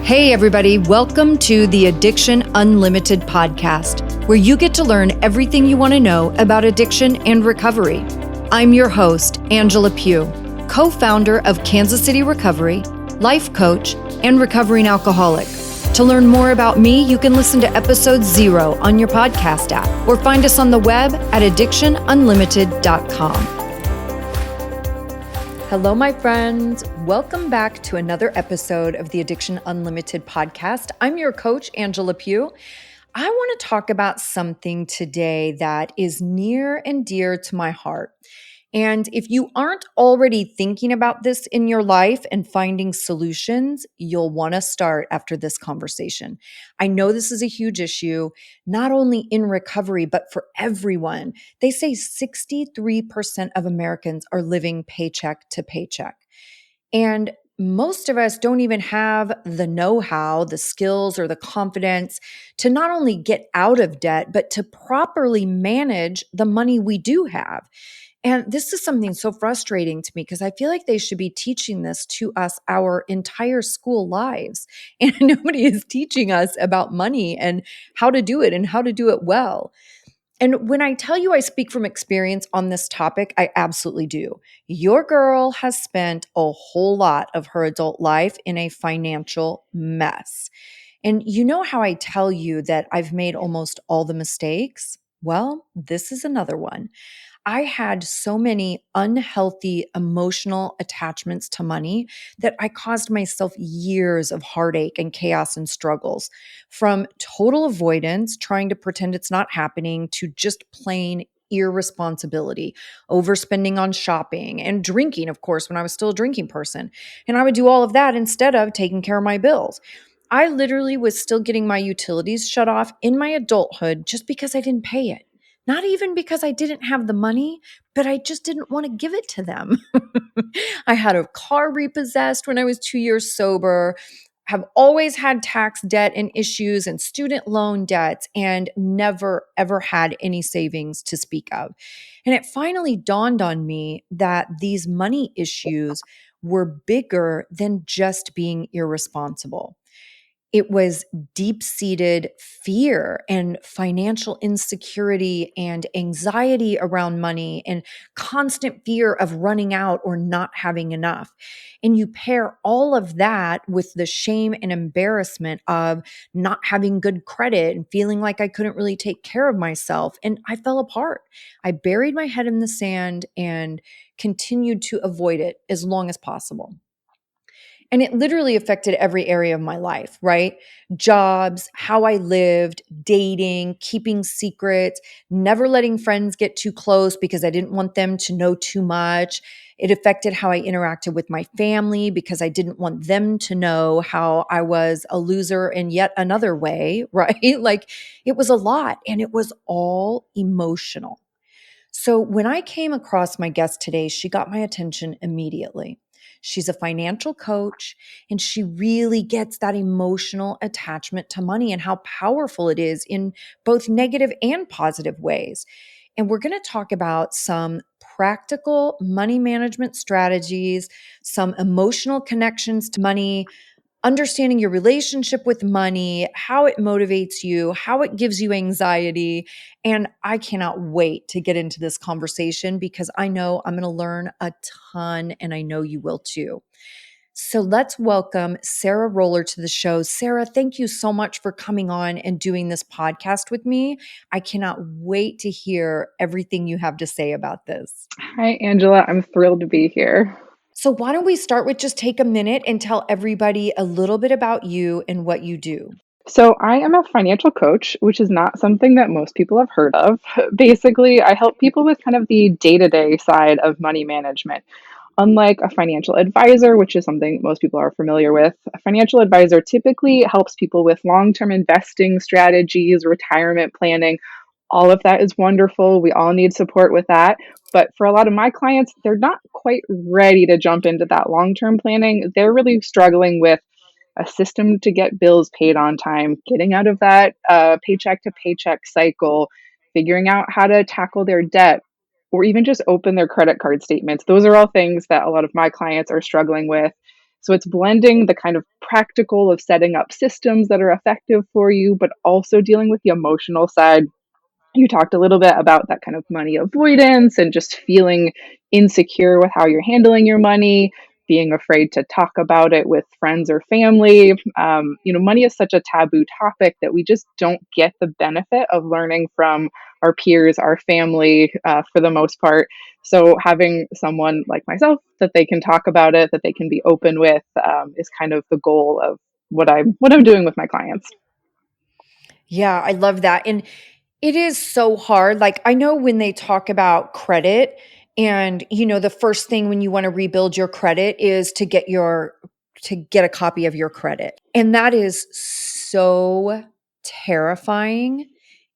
Hey, everybody, welcome to the Addiction Unlimited podcast, where you get to learn everything you want to know about addiction and recovery. I'm your host, Angela Pugh, co-founder of Kansas City Recovery, life coach, and recovering alcoholic. To learn more about me, you can listen to episode 0 on your podcast app or find us on the web at addictionunlimited.com. Hello, my friends. Welcome back to another episode of the Addiction Unlimited podcast. I'm your coach, Angela Pugh. I want to talk about something today that is near and dear to my heart. And if you aren't already thinking about this in your life and finding solutions, you'll want to start after this conversation. I know this is a huge issue, not only in recovery, but for everyone. They say 63% of Americans are living paycheck to paycheck. And most of us don't even have the know-how, the skills, or the confidence to not only get out of debt, but to properly manage the money we do have. And this is something so frustrating to me because I feel like they should be teaching this to us our entire school lives. And nobody is teaching us about money and how to do it and how to do it well. And when I tell you I speak from experience on this topic, I absolutely do. Your girl has spent a whole lot of her adult life in a financial mess. And you know how I tell you that I've made almost all the mistakes? Well, this is another one. I had so many unhealthy emotional attachments to money that I caused myself years of heartache and chaos and struggles, from total avoidance, trying to pretend it's not happening, to just plain irresponsibility, overspending on shopping and drinking, of course, when I was still a drinking person. And I would do all of that instead of taking care of my bills. I literally was still getting my utilities shut off in my adulthood just because I didn't pay it. Not even because I didn't have the money, but I just didn't want to give it to them. I had a car repossessed when I was 2 years sober, have always had tax debt and issues and student loan debts, and never, ever had any savings to speak of. And it finally dawned on me that these money issues were bigger than just being irresponsible. It was deep-seated fear and financial insecurity and anxiety around money and constant fear of running out or not having enough. And you pair all of that with the shame and embarrassment of not having good credit and feeling like I couldn't really take care of myself. And I fell apart. I buried my head in the sand and continued to avoid it as long as possible. And it literally affected every area of my life, right? Jobs, how I lived, dating, keeping secrets, never letting friends get too close because I didn't want them to know too much. It affected how I interacted with my family because I didn't want them to know how I was a loser in yet another way, right? Like it was a lot, and it was all emotional. So when I came across my guest today, she got my attention immediately. She's a financial coach, and she really gets that emotional attachment to money and how powerful it is in both negative and positive ways. And we're going to talk about some practical money management strategies, some emotional connections to money, understanding your relationship with money, how it motivates you, how it gives you anxiety. And I cannot wait to get into this conversation because I know I'm going to learn a ton, and I know you will too. So let's welcome Sarah Roller to the show. Sarah, thank you so much for coming on and doing this podcast with me. I cannot wait to hear everything you have to say about this. Hi, Angela. I'm thrilled to be here. So why don't we start with just take a minute and tell everybody a little bit about you and what you do? So, I am a financial coach, which is not something that most people have heard of. Basically, I help people with kind of the day to day side of money management. Unlike a financial advisor, which is something most people are familiar with, a financial advisor typically helps people with long term investing strategies, retirement planning. All of that is wonderful. We all need support with that. But for a lot of my clients, they're not quite ready to jump into that long term planning. They're really struggling with a system to get bills paid on time, getting out of that paycheck to paycheck cycle, figuring out how to tackle their debt, or even just open their credit card statements. Those are all things that a lot of my clients are struggling with. So it's blending the kind of practical of setting up systems that are effective for you, but also dealing with the emotional side. You talked a little bit about that kind of money avoidance and just feeling insecure with how you're handling your money, being afraid to talk about it with friends or family. Money is such a taboo topic that we just don't get the benefit of learning from our peers, our family, for the most part. So having someone like myself that they can talk about it, that they can be open with, is kind of the goal of what I'm doing with my clients. Yeah, I love that. And it is so hard. Like, I know when they talk about credit, and the first thing when you want to rebuild your credit is to get a copy of your credit. And that is so terrifying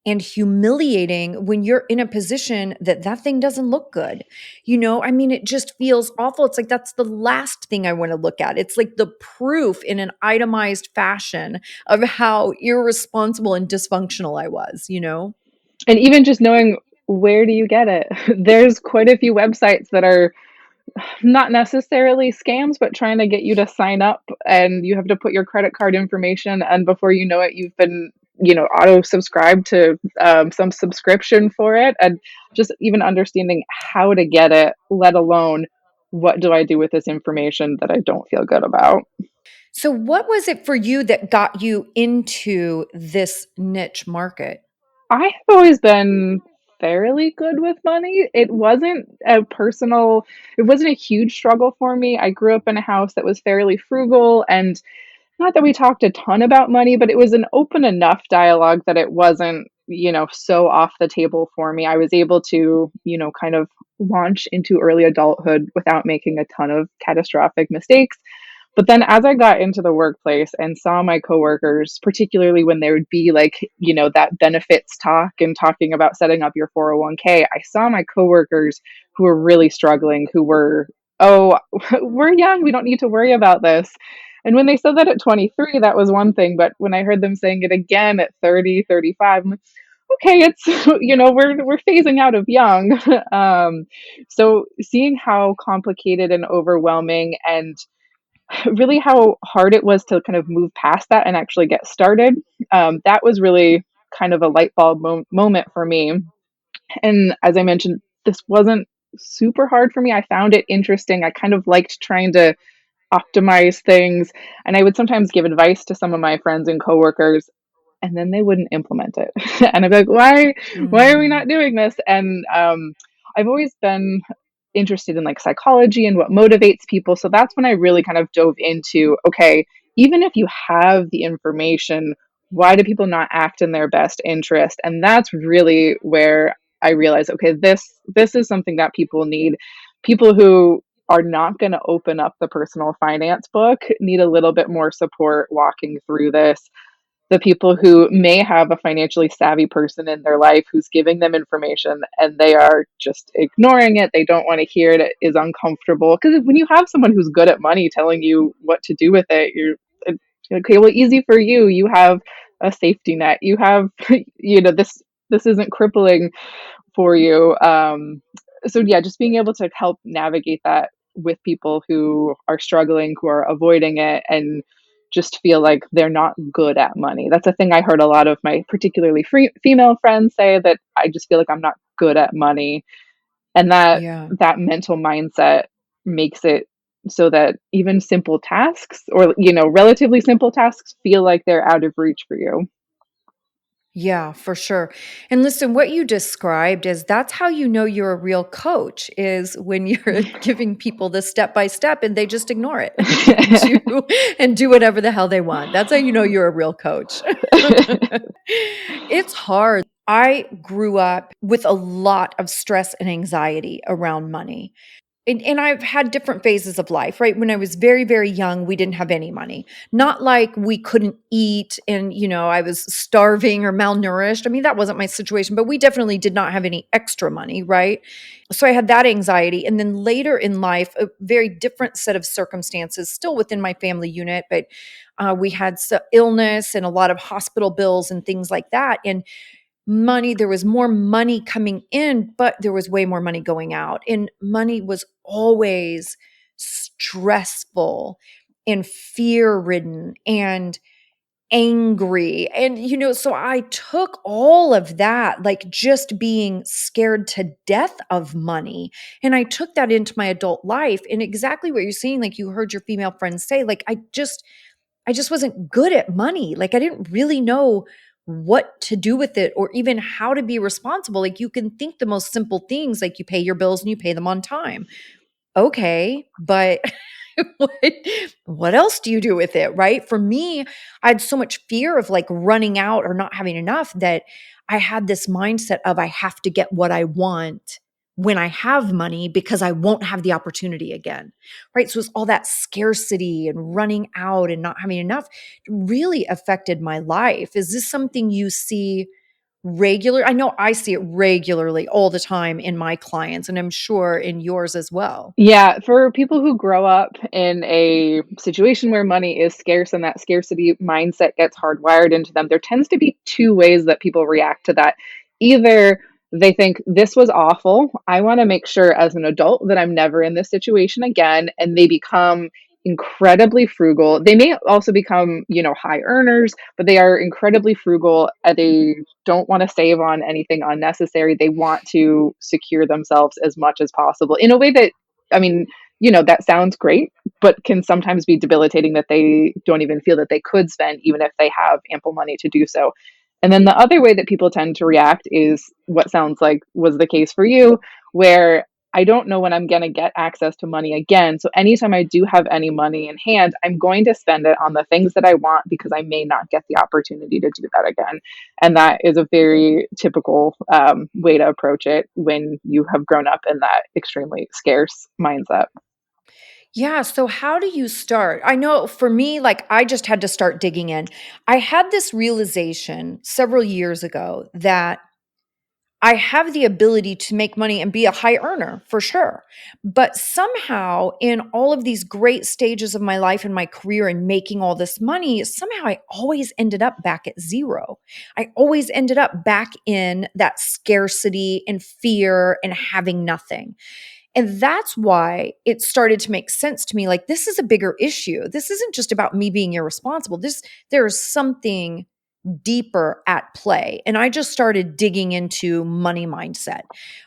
and humiliating when you're in a position that thing doesn't look good. I mean, it just feels awful. It's like that's the last thing I want to look at. It's like the proof in an itemized fashion of how irresponsible and dysfunctional I was. And even just knowing, where do you get it? There's quite a few websites that are not necessarily scams, but trying to get you to sign up, and you have to put your credit card information, and before you know it, you've been, auto subscribed to some subscription for it. And just even understanding how to get it, let alone what do I do with this information that I don't feel good about. So, what was it for you that got you into this niche market? I have always been fairly good with money. It wasn't a huge struggle for me. I grew up in a house that was fairly frugal, and not that we talked a ton about money, but it was an open enough dialogue that it wasn't, so off the table for me. I was able to, kind of launch into early adulthood without making a ton of catastrophic mistakes. But then as I got into the workplace and saw my coworkers, particularly when there would be like, that benefits talk and talking about setting up your 401k, I saw my coworkers who were really struggling, who were, oh, we're young, we don't need to worry about this. And when they said that at 23, that was one thing. But when I heard them saying it again at 30, 35, I'm like, okay, it's, we're phasing out of young. So seeing how complicated and overwhelming and really how hard it was to kind of move past that and actually get started, that was really kind of a light bulb moment for me. And as I mentioned, this wasn't super hard for me. I found it interesting. I kind of liked trying to optimize things, and I would sometimes give advice to some of my friends and coworkers, and then they wouldn't implement it. And I'd be like, why are we Mm, not doing this? And I've always been interested in like psychology and what motivates people. So that's when I really kind of dove into, okay, even if you have the information, why do people not act in their best interest? And that's really where I realized, okay, this is something that people need. People who are not going to open up the personal finance book need a little bit more support walking through this. The people who may have a financially savvy person in their life who's giving them information and they are just ignoring it, they don't want to hear it, it is uncomfortable. Because when you have someone who's good at money telling you what to do with it, okay, well, easy for you. You have a safety net. You have, this isn't crippling for you. So yeah, just being able to help navigate that with people who are struggling, who are avoiding it, and just feel like they're not good at money. That's a thing I heard a lot of my particularly female friends say, that I just feel like I'm not good at money, and yeah. that mental mindset makes it so that even simple tasks, or relatively simple tasks, feel like they're out of reach for you. Yeah, for sure. And listen, what you described is that's how you know you're a real coach is when you're giving people the step by step and they just ignore it and do whatever the hell they want. That's how you know you're a real coach. It's hard. I grew up with a lot of stress and anxiety around money. And I've had different phases of life, right? When I was very, very young, we didn't have any money. Not like we couldn't eat and, I was starving or malnourished. I mean, that wasn't my situation, but we definitely did not have any extra money, right? So I had that anxiety. And then later in life, a very different set of circumstances, still within my family unit, but we had illness and a lot of hospital bills and things like that. And there was more money coming in, but there was way more money going out. And money was always stressful. and fear ridden and angry. And, so I took all of that, like just being scared to death of money, and I took that into my adult life. And exactly what you're saying, like you heard your female friends say, like I just wasn't good at money. Like I didn't really know what to do with it or even how to be responsible. Like you can think the most simple things, like you pay your bills and you pay them on time. Okay, but what what else do you do with it, right? For me, I had so much fear of like running out or not having enough that I had this mindset of I have to get what I want when I have money because I won't have the opportunity again. Right? So it's all that scarcity and running out and not having enough really affected my life. Is this something you see regular? I know I see it regularly all the time in my clients, and I'm sure in yours as well. Yeah, for people who grow up in a situation where money is scarce and that scarcity mindset gets hardwired into them, there tends to be two ways that people react to that. Either they think, this was awful. I want to make sure as an adult that I'm never in this situation again. And they become incredibly frugal. They may also become, high earners, but they are incredibly frugal. They don't want to save on anything unnecessary. They want to secure themselves as much as possible in a way that, I mean, that sounds great, but can sometimes be debilitating that they don't even feel that they could spend, even if they have ample money to do so. And then the other way that people tend to react is what sounds like was the case for you, where I don't know when I'm going to get access to money again. So anytime I do have any money in hand, I'm going to spend it on the things that I want because I may not get the opportunity to do that again. And that is a very typical way to approach it when you have grown up in that extremely scarce mindset. Yeah. So, how do you start? I know for me, like, I just had to start digging in. I had this realization several years ago that I have the ability to make money and be a high earner for sure. But somehow, in all of these great stages of my life and my career and making all this money, somehow I always ended up back at zero. I always ended up back in that scarcity and fear and having nothing. And that's why it started to make sense to me. Like, this is a bigger issue. This isn't just about me being irresponsible. There is something deeper at play. And I just started digging into money mindset.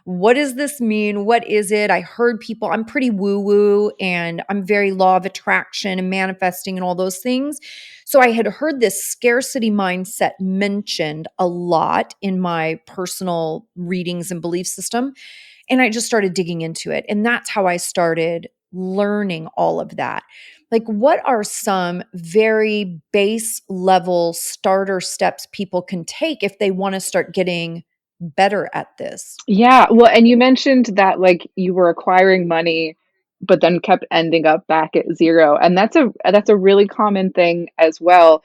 What does this mean? What is it? I heard people, I'm pretty woo woo and I'm very law of attraction and manifesting and all those things. So I had heard this scarcity mindset mentioned a lot in my personal readings and belief system. And I just started digging into it. And that's how I started learning all of that. Like, what are some very base level starter steps people can take if they want to start getting better at this? Yeah, well, and you mentioned that like you were acquiring money, but then kept ending up back at zero, and that's a really common thing as well.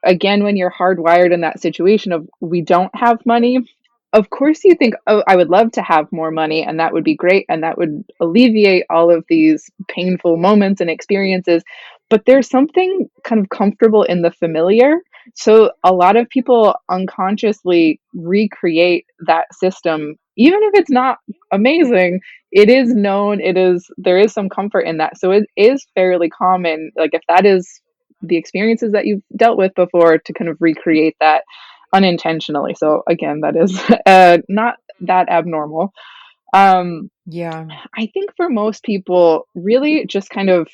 Again, when you're hardwired in that situation of we don't have money, of course you think, oh, I would love to have more money and that would be great and that would alleviate all of these painful moments and experiences. But there's something kind of comfortable in the familiar. So a lot of people unconsciously recreate that system, even if it's not amazing. It is known, there is some comfort in that. So it is fairly common, like if that is the experiences that you've dealt with before, to kind of recreate that unintentionally. So again, that is not that abnormal. Um, Yeah. I think for most people, really just kind of,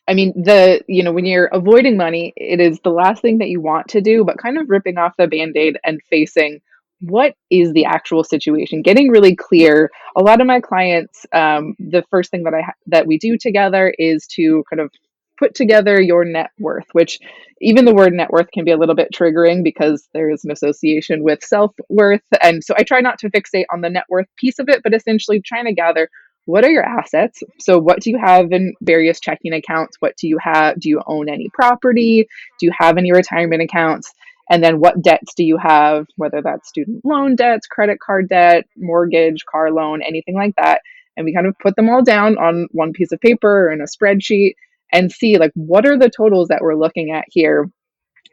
I mean, when you're avoiding money, it is the last thing that you want to do, but kind of ripping off the band-aid and facing what is the actual situation, getting really clear. A lot of my clients, the first thing that we do together is to kind of put together your net worth, which even the word net worth can be a little bit triggering because there is an association with self-worth. And so I try not to fixate on the net worth piece of it, but essentially trying to gather, what are your assets? So what do you have in various checking accounts? What do you have? Do you own any property? Do you have any retirement accounts? And then what debts do you have, whether that's student loan debts, credit card debt, mortgage, car loan, anything like that. And we kind of put them all down on one piece of paper or in a spreadsheet and see, like, what are the totals that we're looking at here.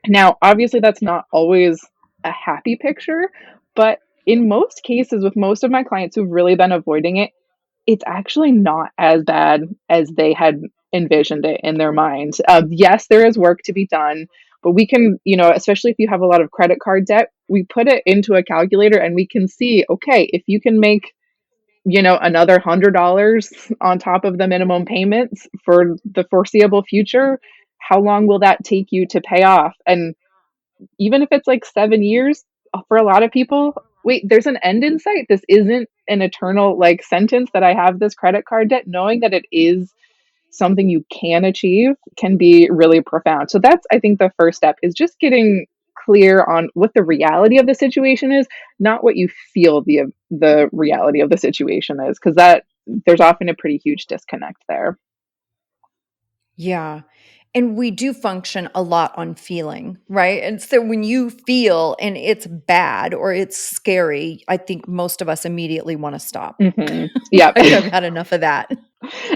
Now, obviously that's not always a happy picture, but in most cases with most of my clients who've really been avoiding it, it's actually not as bad as they had envisioned it in their mind. Yes, there is work to be done, but we can, especially if you have a lot of credit card debt, we put it into a calculator and we can see, okay, if you can make, another $100 on top of the minimum payments for the foreseeable future, how long will that take you to pay off? And even if it's like 7 years, for a lot of people, wait, there's an end in sight. This isn't an eternal like sentence that I have this credit card debt. Knowing that it is something you can achieve can be really profound. So that's, I think, the first step is just getting clear on what the reality of the situation is, not what you feel the reality of the situation is, because that there's often a pretty huge disconnect there. Yeah. And we do function a lot on feeling, right? And so when you feel and it's bad or it's scary, I think most of us immediately want to stop. Yep. Like, I've had enough of that.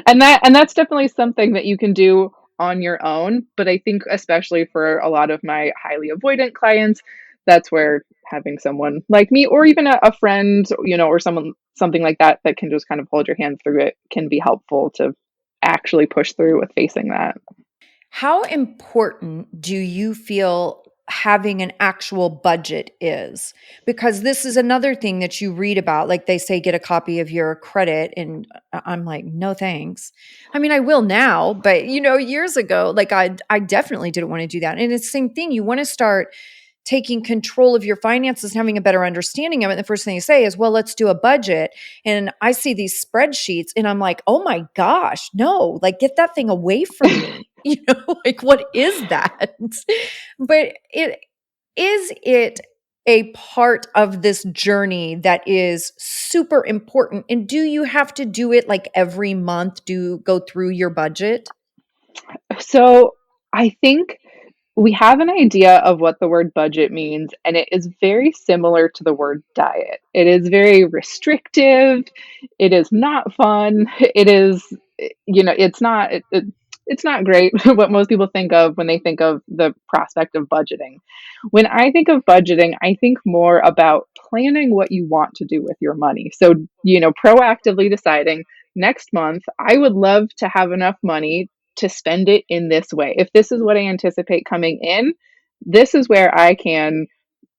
And that's definitely something that you can do on your own, but I think especially for a lot of my highly avoidant clients, that's where having someone like me or even a friend, or something like that that can just kind of hold your hand through it can be helpful to actually push through with facing that. How important do you feel having an actual budget is? Because this is another thing that you read about. Like they say, get a copy of your credit. And I'm like, no, thanks. I mean, I will now, but years ago, like I definitely didn't want to do that. And it's the same thing. You want to start taking control of your finances and having a better understanding of it. The first thing you say is, well, let's do a budget. And I see these spreadsheets and I'm like, oh my gosh, no, like get that thing away from me. Like what is that? But it a part of this journey that is super important? And do you have to do it like every month? Do go through your budget? So I think we have an idea of what the word budget means, and it is very similar to the word diet. It is very restrictive. It is not fun. It is, it's not great what most people think of when they think of the prospect of budgeting. When I think of budgeting, I think more about planning what you want to do with your money. So, proactively deciding next month, I would love to have enough money to spend it in this way. If this is what I anticipate coming in, this is where I can,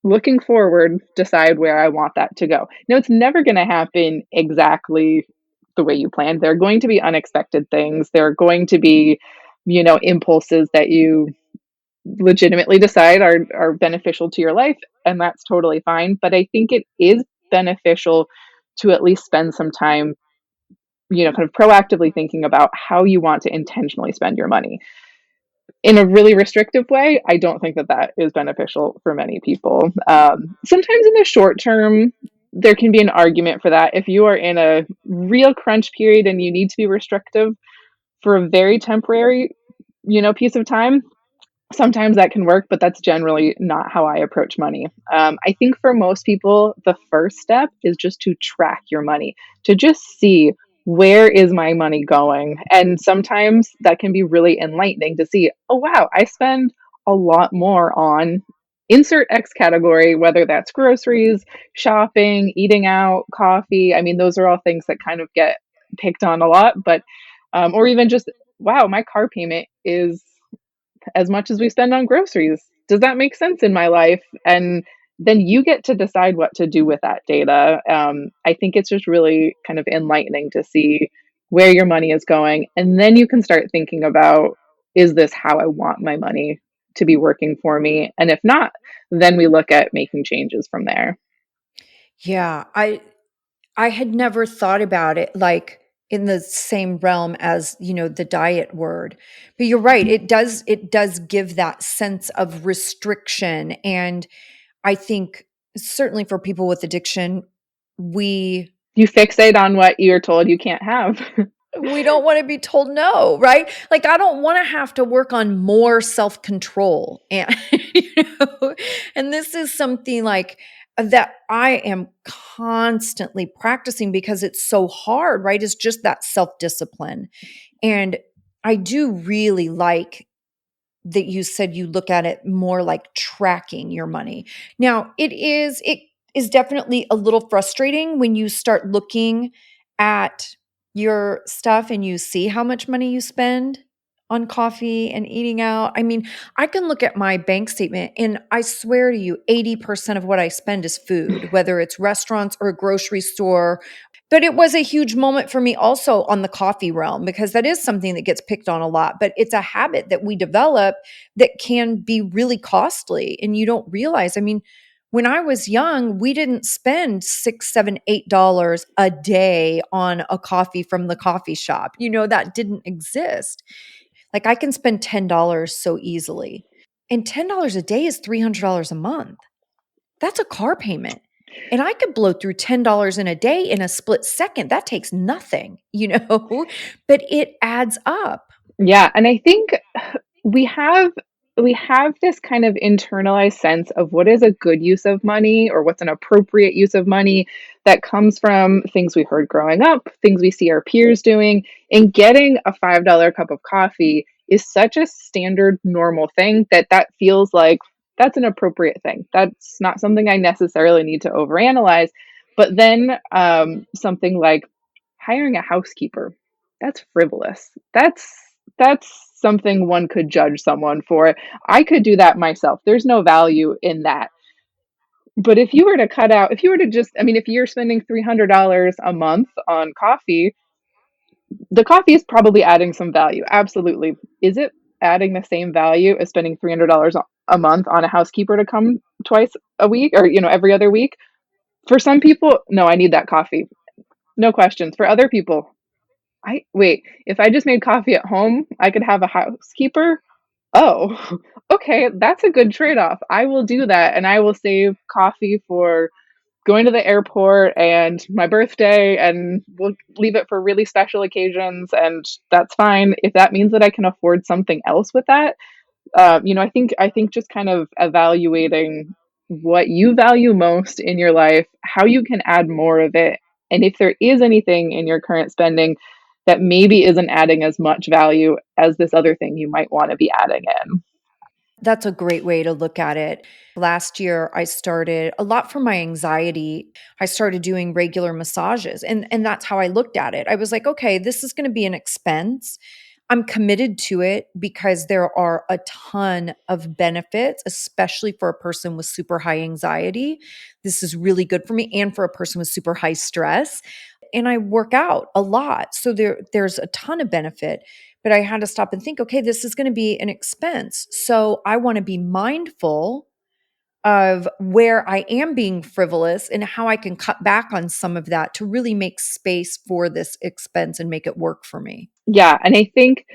looking forward, decide where I want that to go. Now, it's never going to happen exactly the way you planned. There are going to be unexpected things. There are going to be, impulses that you legitimately decide are beneficial to your life, and that's totally fine. But I think it is beneficial to at least spend some time, kind of proactively thinking about how you want to intentionally spend your money. In a really restrictive way, I don't think that that is beneficial for many people. Sometimes in the short term, there can be an argument for that. If you are in a real crunch period and you need to be restrictive for a very temporary, piece of time, sometimes that can work, but that's generally not how I approach money. I think for most people, the first step is just to track your money, to just see where is my money going. And sometimes that can be really enlightening to see, oh, wow, I spend a lot more on insert X category, whether that's groceries, shopping, eating out, coffee. I mean, those are all things that kind of get picked on a lot, but, or even just, wow, my car payment is as much as we spend on groceries. Does that make sense in my life? And then you get to decide what to do with that data. I think it's just really kind of enlightening to see where your money is going. And then you can start thinking about, is this how I want my money to be working for me? And if not, then we look at making changes from there. Yeah, I had never thought about it like in the same realm as, the diet word. But you're right, it does give that sense of restriction. And I think certainly for people with addiction, we You fixate on what you're told you can't have. we don't want to be told no, right? Like I don't want to have to work on more self-control. And and this is something like that I am constantly practicing because it's so hard, right? It's just that self-discipline. And I do really like that you said you look at it more like tracking your money. Now, it is definitely a little frustrating when you start looking at your stuff and you see how much money you spend. on coffee and eating out. I mean, I can look at my bank statement and I swear to you, 80% of what I spend is food, whether it's restaurants or a grocery store. But it was a huge moment for me also on the coffee realm because that is something that gets picked on a lot, but it's a habit that we develop that can be really costly and you don't realize. I mean, when I was young, we didn't spend six, seven, $8 a day on a coffee from the coffee shop. That didn't exist. Like I can spend $10 so easily. And $10 a day is $300 a month. That's a car payment. And I could blow through $10 in a day in a split second. That takes nothing, but it adds up. Yeah, and I think we have we have this kind of internalized sense of what is a good use of money or what's an appropriate use of money that comes from things we heard growing up, things we see our peers doing, and getting a $5 cup of coffee is such a standard normal thing that feels like that's an appropriate thing. That's not something I necessarily need to overanalyze. But then something like hiring a housekeeper, that's frivolous. That's something one could judge someone for. I could do that myself. There's no value in that. But if you were to cut out, if you were to just, I mean, if you're spending $300 a month on coffee, the coffee is probably adding some value. Absolutely. Is it adding the same value as spending $300 a month on a housekeeper to come twice a week or, every other week? For some people, no, I need that coffee. No questions. For other people, if I just made coffee at home, I could have a housekeeper. Oh, okay, that's a good trade-off. I will do that and I will save coffee for going to the airport and my birthday and we'll leave it for really special occasions and that's fine. If that means that I can afford something else with that, I think just kind of evaluating what you value most in your life, how you can add more of it, and if there is anything in your current spending that maybe isn't adding as much value as this other thing you might want to be adding in. That's a great way to look at it. Last year, I started a lot for my anxiety. I started doing regular massages, and that's how I looked at it. I was like, okay, this is going to be an expense. I'm committed to it because there are a ton of benefits, especially for a person with super high anxiety. This is really good for me and for a person with super high stress. And I work out a lot. So there's a ton of benefit. But I had to stop and think, okay, this is going to be an expense. So I want to be mindful of where I am being frivolous and how I can cut back on some of that to really make space for this expense and make it work for me. Yeah, and I think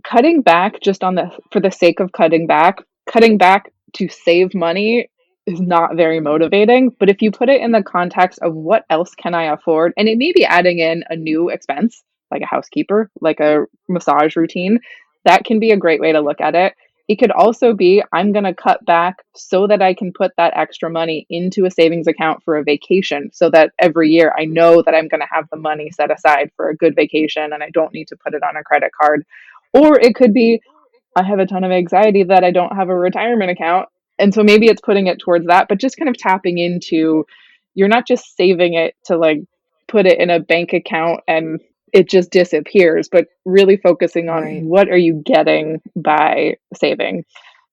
cutting back just on the for the sake of cutting back to save money is not very motivating, but if you put it in the context of what else can I afford, and it may be adding in a new expense, like a housekeeper, like a massage routine, that can be a great way to look at it. It could also be I'm going to cut back so that I can put that extra money into a savings account for a vacation so that every year I know that I'm going to have the money set aside for a good vacation and I don't need to put it on a credit card. Or it could be I have a ton of anxiety that I don't have a retirement account. And so maybe it's putting it towards that, but just kind of tapping into you're not just saving it to like put it in a bank account and it just disappears, but really focusing on Right. what are you getting by saving.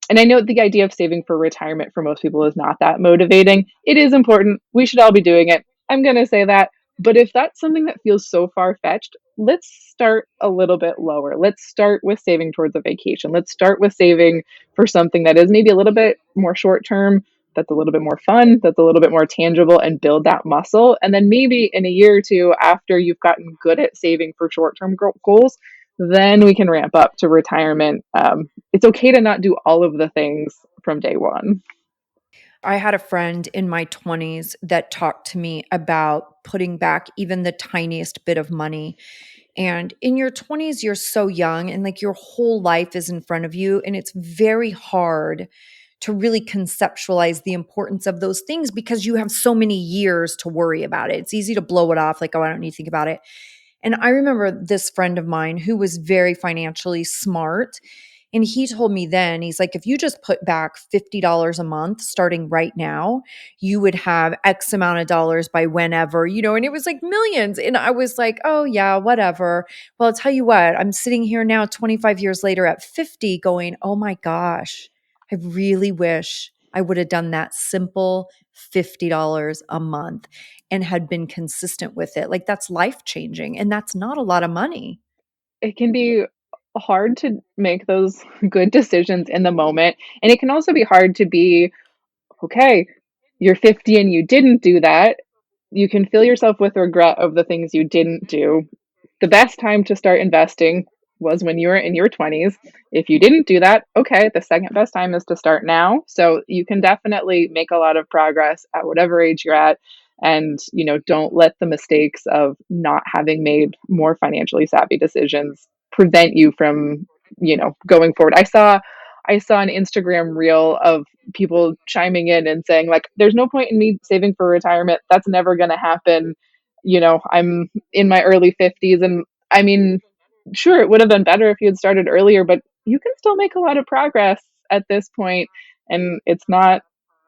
And I know the idea of saving for retirement for most people is not that motivating. It is important. We should all be doing it. I'm going to say that. But if that's something that feels so far fetched, let's start a little bit lower. Let's start with saving towards a vacation. Let's start with saving for something that is maybe a little bit more short term, that's a little bit more fun, that's a little bit more tangible, and build that muscle. And then maybe in a year or two, after you've gotten good at saving for short term goals, then we can ramp up to retirement. It's okay to not do all of the things from day one. I had a friend in my 20s that talked to me about putting back even the tiniest bit of money. And in your 20s, you're so young and like your whole life is in front of you. And it's very hard to really conceptualize the importance of those things because you have so many years to worry about it. It's easy to blow it off like, oh, I don't need to think about it. And I remember this friend of mine who was very financially smart. And he told me then, he's like, if you just put back $50 a month starting right now, you would have X amount of dollars by whenever, and it was like millions. And I was like, oh, yeah, whatever. Well, I'll tell you what, I'm sitting here now 25 years later at 50 going, oh my gosh, I really wish I would have done that simple $50 a month and had been consistent with it. Like that's life changing. And that's not a lot of money. It can be hard to make those good decisions in the moment, and it can also be hard to be, "Okay, you're 50 and you didn't do that." You can fill yourself with regret of the things you didn't do. The best time to start investing was when you were in your 20s. If you didn't do that, okay, the second best time is to start now. So you can definitely make a lot of progress at whatever age you're at. And, don't let the mistakes of not having made more financially savvy decisions prevent you from, going forward. I saw an Instagram reel of people chiming in and saying like there's no point in me saving for retirement. That's never going to happen. I'm in my early 50s, and I mean, sure, it would have been better if you had started earlier, but you can still make a lot of progress at this point, and it's not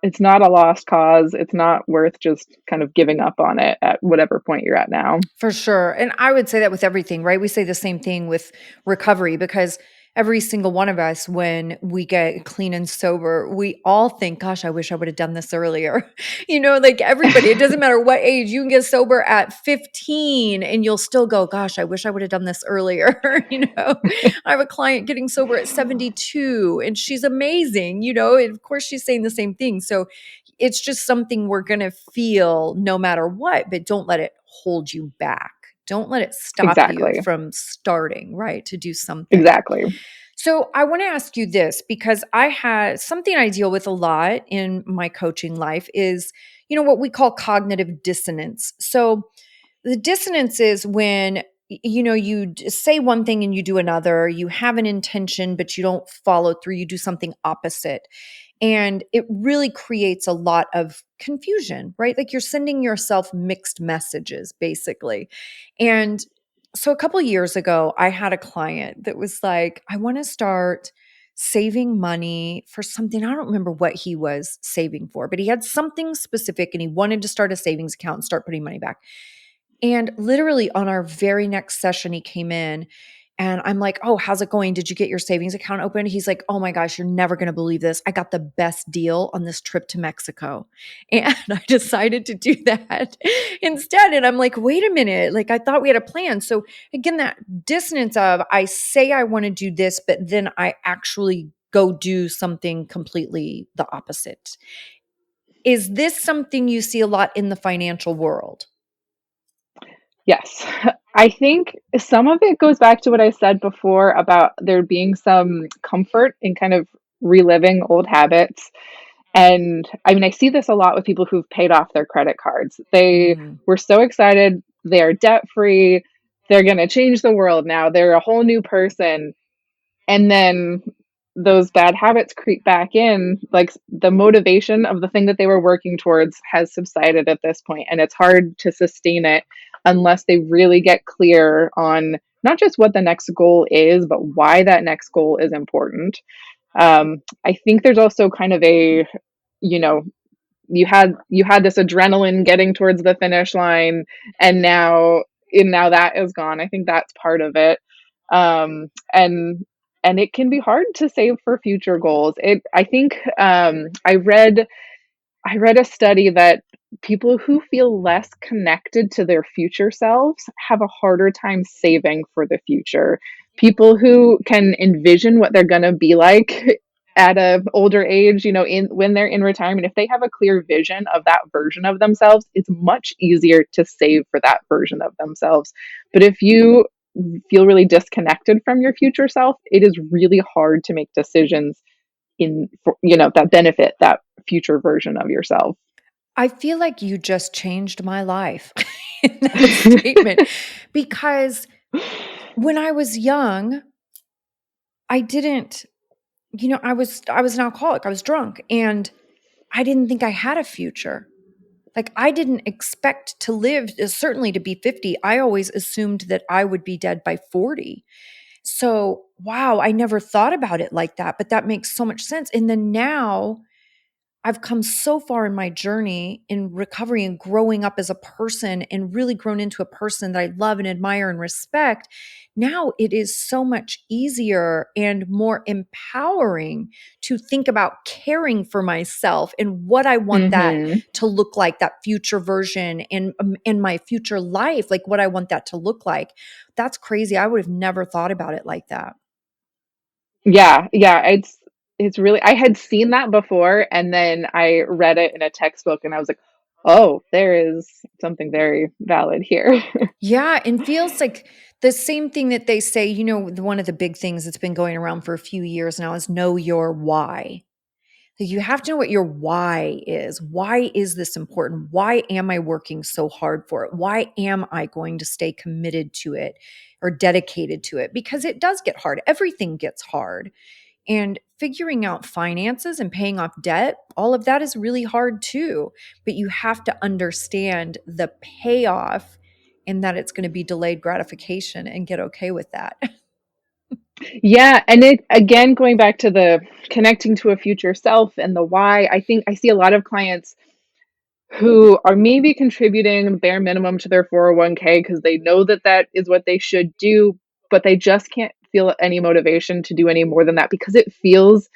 a lost cause. It's not worth just kind of giving up on it at whatever point you're at now. For sure. And I would say that with everything, right? We say the same thing with recovery because every single one of us, when we get clean and sober, we all think, gosh, I wish I would have done this earlier. Like everybody, it doesn't matter what age, you can get sober at 15 and you'll still go, gosh, I wish I would have done this earlier. I have a client getting sober at 72 and she's amazing, and of course she's saying the same thing. So it's just something we're going to feel no matter what, but don't let it hold you back. Don't let it stop you Exactly. from starting, right? To do something. Exactly. So I want to ask you this because I had something I deal with a lot in my coaching life is, what we call cognitive dissonance. So the dissonance is when you say one thing and you do another, you have an intention but you don't follow through, you do something opposite. And it really creates a lot of confusion, right? Like you're sending yourself mixed messages, basically. And so a couple of years ago, I had a client that was like, I want to start saving money for something. I don't remember what he was saving for, but he had something specific and he wanted to start a savings account and start putting money back. And literally on our very next session, he came in and I'm like, oh, how's it going? Did you get your savings account open? He's like, oh my gosh, you're never going to believe this. I got the best deal on this trip to Mexico. And I decided to do that instead. And I'm like, wait a minute. Like, I thought we had a plan. So again, that dissonance of I say I want to do this, but then I actually go do something completely the opposite. Is this something you see a lot in the financial world? Yes. I think some of it goes back to what I said before about there being some comfort in kind of reliving old habits. And I mean, I see this a lot with people who've paid off their credit cards. They Mm. were so excited, they're debt free, they're going to change the world now, they're a whole new person. And then those bad habits creep back in, like the motivation of the thing that they were working towards has subsided at this point, and it's hard to sustain it unless they really get clear on not just what the next goal is, but why that next goal is important. I think there's also kind of a, you know, you had this adrenaline getting towards the finish line, and now that is gone. I think that's part of it. um and it can be hard to save for future goals. I think I read a study that people who feel less connected to their future selves have a harder time saving for the future. People who can envision what they're going to be like at a older age, in when they're in retirement, if they have a clear vision of that version of themselves, it's much easier to save for that version of themselves. But if you feel really disconnected from your future self, it is really hard to make decisions that benefit that future version of yourself. I feel like you just changed my life in that statement because when I was young, I didn't, I was an alcoholic. I was drunk and I didn't think I had a future. Like I didn't expect to live, certainly to be 50. I always assumed that I would be dead by 40. So, wow, I never thought about it like that, but that makes so much sense. And then now I've come so far in my journey in recovery and growing up as a person and really grown into a person that I love and admire and respect. Now it is so much easier and more empowering to think about caring for myself and what I want that Hmm. to look like, that future version and my future life, like what I want that to look like. That's crazy. I would have never thought about it like that. Yeah, yeah, it's really I had seen that before, and then I read it in a textbook, and I was like, "Oh, there is something very valid here." Yeah, and feels like the same thing that they say, one of the big things that's been going around for a few years now is know your why. Like you have to know what your why is. Why is this important? Why am I working so hard for it? Why am I going to stay committed to it or dedicated to it? Because it does get hard. Everything gets hard. And figuring out finances and paying off debt, all of that is really hard too. But you have to understand the payoff and that it's going to be delayed gratification and get okay with that. Yeah, and it again, going back to the connecting to a future self and the why, I think I see a lot of clients who are maybe contributing bare minimum to their 401k because they know that that is what they should do, but they just can't feel any motivation to do any more than that because it feels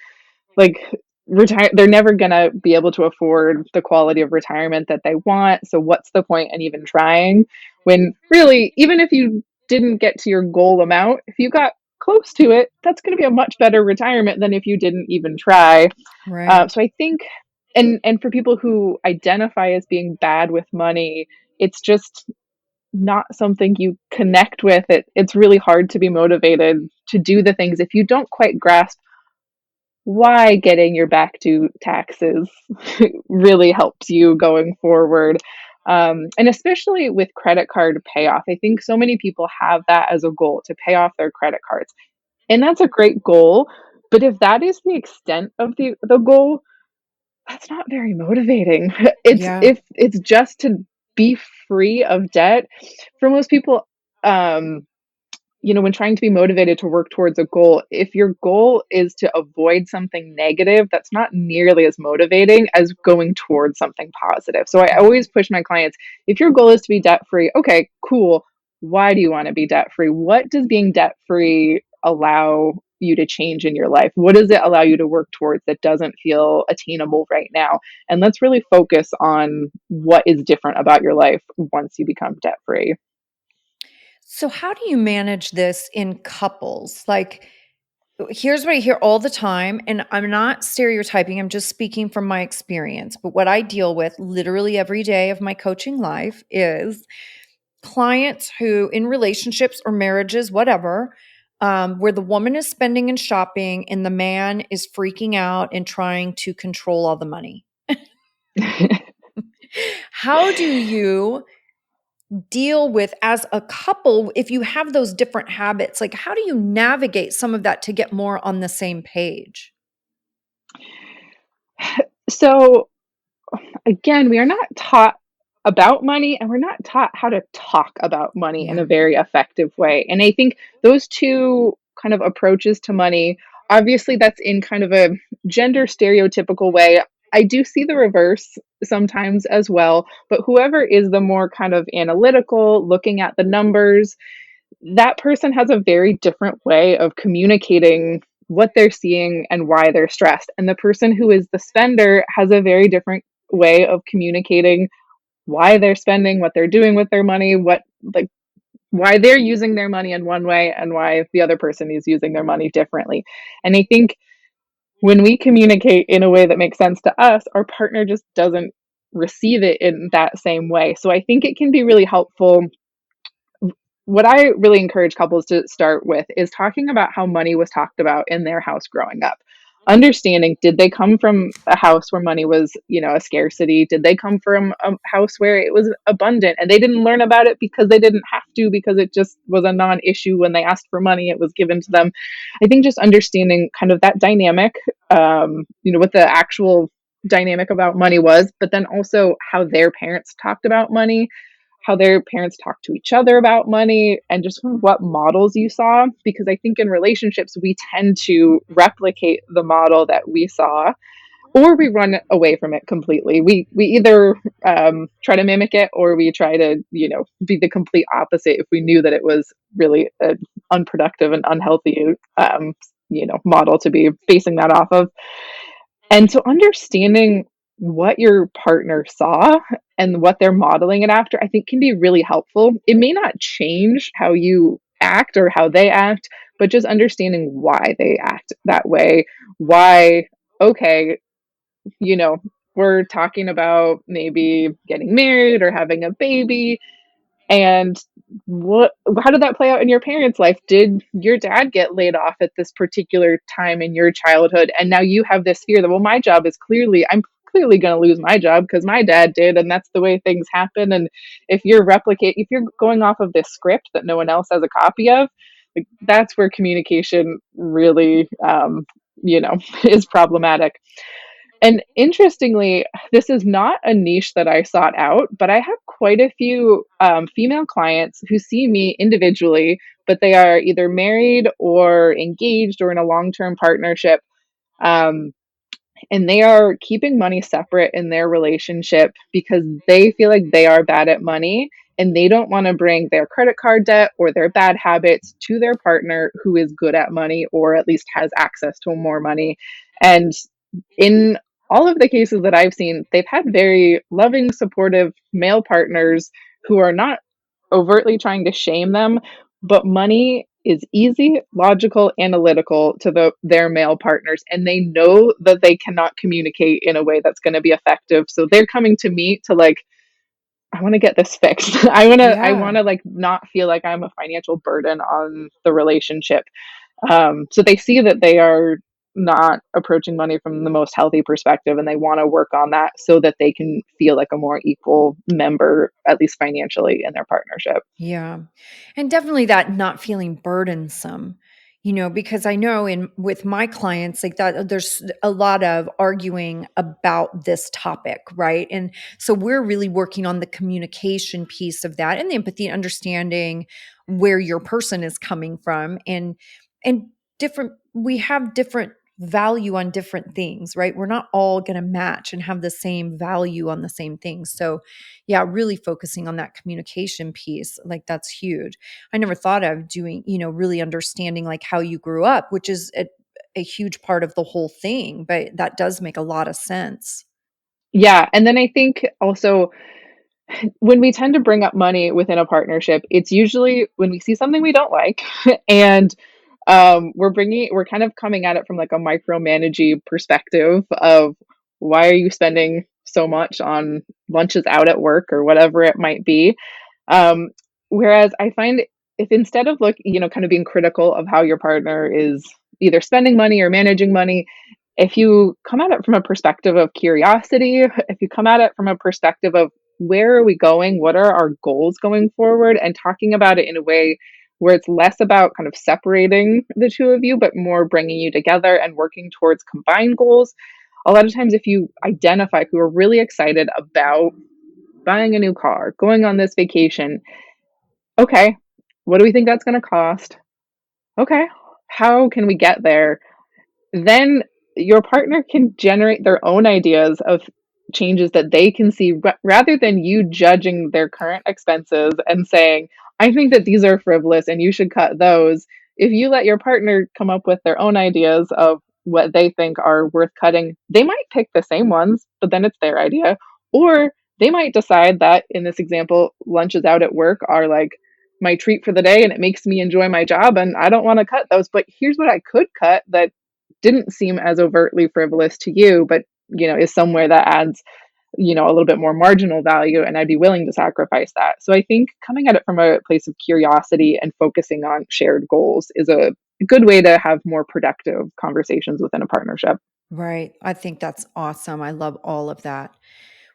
like retire they're never gonna be able to afford the quality of retirement that they want. So what's the point in even trying? When really, even if you didn't get to your goal amount, if you got close to it, that's going to be a much better retirement than if you didn't even try. Right. So I think, and for people who identify as being bad with money, it's just not something you connect with. It's really hard to be motivated to do the things if you don't quite grasp why getting your back to taxes really helps you going forward. And especially with credit card payoff, I think so many people have that as a goal to pay off their credit cards. And that's a great goal. But if that is the extent of the goal, that's not very motivating. It's Yeah. if it's just to be free of debt, for most people, um, when trying to be motivated to work towards a goal, if your goal is to avoid something negative, that's not nearly as motivating as going towards something positive. So I Yeah. always push my clients, if your goal is to be debt free, okay, cool. Why do you want to be debt free? What does being debt free allow you to change in your life? What does it allow you to work towards that doesn't feel attainable right now? And let's really focus on what is different about your life once you become debt free. So, how do you manage this in couples? Like, here's what I hear all the time, and I'm not stereotyping, I'm just speaking from my experience. But what I deal with literally every day of my coaching life is clients who, in relationships or marriages, whatever, where the woman is spending and shopping and the man is freaking out and trying to control all the money. How do you deal with as a couple if you have those different habits? Like, how do you navigate some of that to get more on the same page? So again, we are not taught about money and we're not taught how to talk about money in Yeah. a very effective way. And I think those two kind of approaches to money, obviously, that's in kind of a gender stereotypical way. I do see the reverse sometimes as well, but whoever is the more kind of analytical, looking at the numbers, that person has a very different way of communicating what they're seeing and why they're stressed. And the person who is the spender has a very different way of communicating why they're spending, what they're doing with their money, like why they're using their money in one way and why the other person is using their money differently. And I think when we communicate in a way that makes sense to us, our partner just doesn't receive it in that same way. So I think it can be really helpful. What I really encourage couples to start with is talking about how money was talked about in their house growing up. Understanding, did they come from a house where money was, a scarcity? Did they come from a house where it was abundant and they didn't learn about it because they didn't have to, because it just was a non issue when they asked for money, it was given to them? I think just understanding kind of that dynamic, what the actual dynamic about money was, but then also how their parents talked about money, how their parents talk to each other about money, and just kind of what models you saw. Because I think in relationships, we tend to replicate the model that we saw, or we run away from it completely. We either try to mimic it, or we try to be the complete opposite if we knew that it was really an unproductive and unhealthy model to be basing that off of. And so understanding what your partner saw and what they're modeling it after, I think can be really helpful. It may not change how you act or how they act, but just understanding why they act that way. Why, okay, you know, we're talking about maybe getting married or having a baby, and how did that play out in your parents' life? Did your dad get laid off at this particular time in your childhood? And now you have this fear that, well, I'm clearly going to lose my job because my dad did, and that's the way things happen. And if if you're going off of this script that no one else has a copy of, like, that's where communication really, is problematic. And interestingly, this is not a niche that I sought out, but I have quite a few female clients who see me individually, but they are either married or engaged or in a long term partnership. Um, and they are keeping money separate in their relationship because they feel like they are bad at money, and they don't want to bring their credit card debt or their bad habits to their partner who is good at money or at least has access to more money. And in all of the cases that I've seen, they've had very loving, supportive male partners who are not overtly trying to shame them, but money is easy, logical, analytical to their male partners, and they know that they cannot communicate in a way that's going to be effective. So they're coming to me to, like, I want to get this fixed. I want Yeah. to, like, not feel like I'm a financial burden on the relationship. So they see that they are not approaching money from the most healthy perspective, and they want to work on that so that they can feel like a more equal member, at least financially, in their partnership. Yeah. And definitely that not feeling burdensome, because I know in with my clients like that there's a lot of arguing about this topic, right? And so we're really working on the communication piece of that and the empathy and understanding where your person is coming from and different we have different value on different things, right? We're not all going to match and have the same value on the same things. So yeah, really focusing on that communication piece, like that's huge. I never thought of doing, really understanding like how you grew up, which is a huge part of the whole thing, but that does make a lot of sense. Yeah. And then I think also, when we tend to bring up money within a partnership, it's usually when we see something we don't like, and we're kind of coming at it from like a micromanagey perspective of, why are you spending so much on lunches out at work or whatever it might be. Um, Whereas I find, if instead of kind of being critical of how your partner is either spending money or managing money, if you come at it from a perspective of curiosity, if you come at it from a perspective of, where are we going? What are our goals going forward? And talking about it in a way where it's less about kind of separating the two of you, but more bringing you together and working towards combined goals. A lot of times, if you identify who are really excited about buying a new car, going on this vacation, okay, what do we think that's going to cost? Okay, how can we get there? Then your partner can generate their own ideas of changes that they can see, rather than you judging their current expenses and saying, I think that these are frivolous and you should cut those. If you let your partner come up with their own ideas of what they think are worth cutting, they might pick the same ones, but then it's their idea. Or they might decide that, in this example, lunches out at work are like my treat for the day and it makes me enjoy my job, and I don't want to cut those, but here's what I could cut that didn't seem as overtly frivolous to you, but is somewhere that adds a little bit more marginal value, and I'd be willing to sacrifice that. So I think coming at it from a place of curiosity and focusing on shared goals is a good way to have more productive conversations within a partnership. Right. I think that's awesome. I love all of that.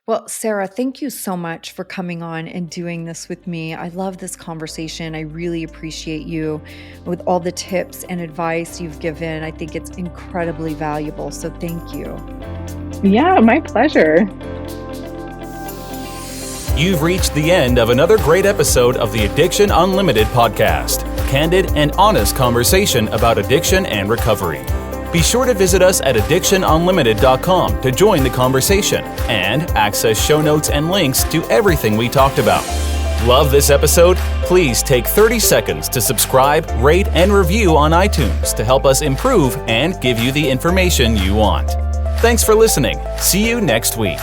Well, Sarah, thank you so much for coming on and doing this with me. I love this conversation. I really appreciate you with all the tips and advice you've given. I think it's incredibly valuable. So thank you. Yeah, my pleasure. You've reached the end of another great episode of the Addiction Unlimited podcast. Candid and honest conversation about addiction and recovery. Be sure to visit us at addictionunlimited.com to join the conversation and access show notes and links to everything we talked about. Love this episode? Please take 30 seconds to subscribe, rate, and review on iTunes to help us improve and give you the information you want. Thanks for listening. See you next week.